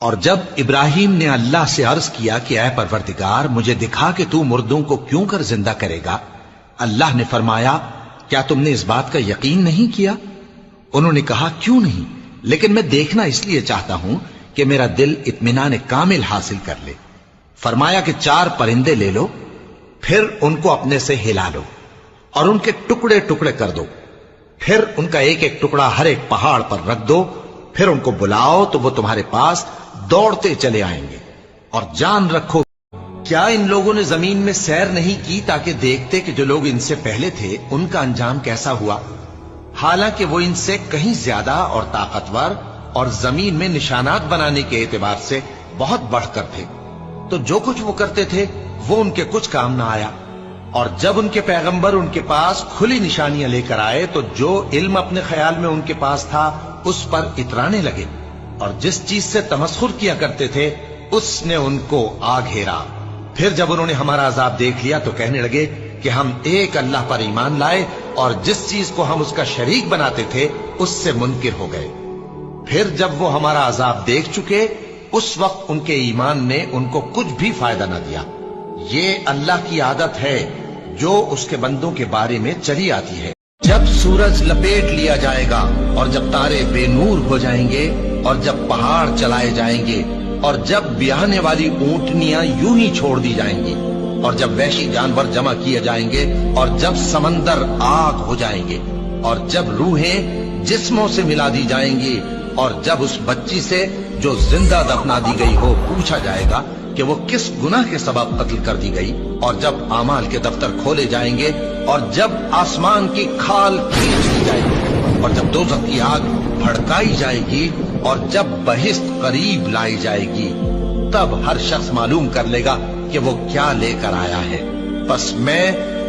اور جب ابراہیم نے اللہ سے عرض کیا کہ اے پروردگار مجھے دکھا کہ تو مردوں کو کیوں کر زندہ کرے گا، اللہ نے فرمایا کیا تم نے اس بات کا یقین نہیں کیا؟ انہوں نے کہا کیوں نہیں، لیکن میں دیکھنا اس لیے چاہتا ہوں کہ میرا دل اطمینان کامل حاصل کر لے۔ فرمایا کہ 4 پرندے لے لو، پھر ان کو اپنے سے ہلا لو اور ان کے ٹکڑے ٹکڑے کر دو، پھر ان کا ایک ایک ٹکڑا ہر ایک پہاڑ پر رکھ دو، پھر ان کو بلاؤ تو وہ تمہارے پاس دوڑتے چلے آئیں گے۔ اور جان رکھو کیا ان لوگوں نے زمین میں سیر نہیں کی تاکہ دیکھتے کہ جو لوگ ان سے پہلے تھے ان کا انجام کیسا ہوا، حالانکہ وہ ان سے کہیں زیادہ اور طاقتور اور زمین میں نشانات بنانے کے اعتبار سے بہت بڑھ کر تھے، تو جو کچھ وہ کرتے تھے وہ ان کے کچھ کام نہ آیا۔ اور جب ان کے پیغمبر ان کے پاس کھلی نشانیاں لے کر آئے تو جو علم اپنے خیال میں ان کے پاس تھا اس پر اترانے لگے، اور جس چیز سے تمسخر کیا کرتے تھے اس نے ان کو آ گھیرا۔ پھر جب انہوں نے ہمارا عذاب دیکھ لیا تو کہنے لگے کہ ہم ایک اللہ پر ایمان لائے اور جس چیز کو ہم اس کا شریک بناتے تھے اس سے منکر ہو گئے۔ پھر جب وہ ہمارا عذاب دیکھ چکے اس وقت ان کے ایمان نے ان کو کچھ بھی فائدہ نہ دیا۔ یہ اللہ کی عادت ہے جو اس کے بندوں کے بارے میں چلی آتی ہے۔ جب سورج لپیٹ لیا جائے گا اور جب تارے بے نور ہو جائیں گے اور جب پہاڑ چلائے جائیں گے اور جب بیاہنے والی اونٹنیاں یوں ہی چھوڑ دی جائیں گی اور جب وحشی جانور جمع کیے جائیں گے اور جب سمندر آگ ہو جائیں گے اور جب روحیں جسموں سے ملا دی جائیں گی اور جب اس بچی سے جو زندہ دفنا دی گئی ہو پوچھا جائے گا کہ وہ کس گناہ کے سبب قتل کر دی گئی، اور جب اعمال کے دفتر کھولے جائیں گے اور جب آسمان کی کھال کھینچ لی جائے گی اور جب دوزخ کی آگ بھڑکائی جائے گی اور جب بہشت قریب لائی جائے گی، تب ہر شخص معلوم کر لے گا کہ وہ کیا لے کر آیا ہے۔ پس میں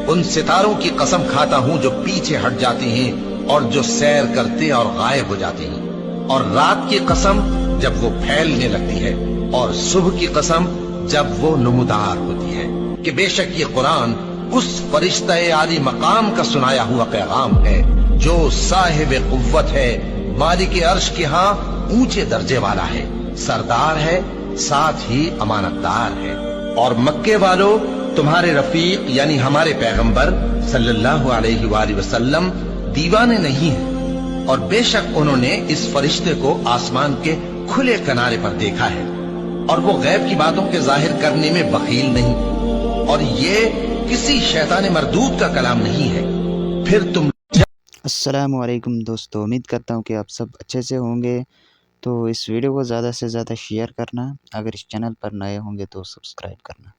ان ستاروں کی قسم کھاتا ہوں جو پیچھے ہٹ جاتی ہیں اور جو سیر کرتے اور غائب ہو جاتی ہیں، اور رات کی قسم جب وہ پھیلنے لگتی ہے، اور صبح کی قسم جب وہ نمودار ہوتی ہے، کہ بے شک یہ قرآن اس فرشتہ عالی مقام کا سنایا ہوا پیغام ہے جو صاحب قوت ہے، مالک عرش کے ہاں اونچے درجے والا ہے، سردار ہے، ساتھ ہی امانت دار ہے۔ اور مکے والو تمہارے رفیق یعنی ہمارے پیغمبر صلی اللہ علیہ وآلہ وسلم دیوانے نہیں ہیں، اور بے شک انہوں نے اس فرشتے کو آسمان کے کھلے کنارے پر دیکھا ہے، اور وہ غیب کی باتوں کے ظاہر کرنے میں بخیل نہیں، اور یہ کسی شیطان مردود کا کلام نہیں ہے۔ پھر تم السلام علیکم دوستو، امید کرتا ہوں کہ آپ سب اچھے سے ہوں گے۔ تو اس ویڈیو کو زیادہ سے زیادہ شیئر کرنا، اگر اس چینل پر نئے ہوں گے تو سبسکرائب کرنا۔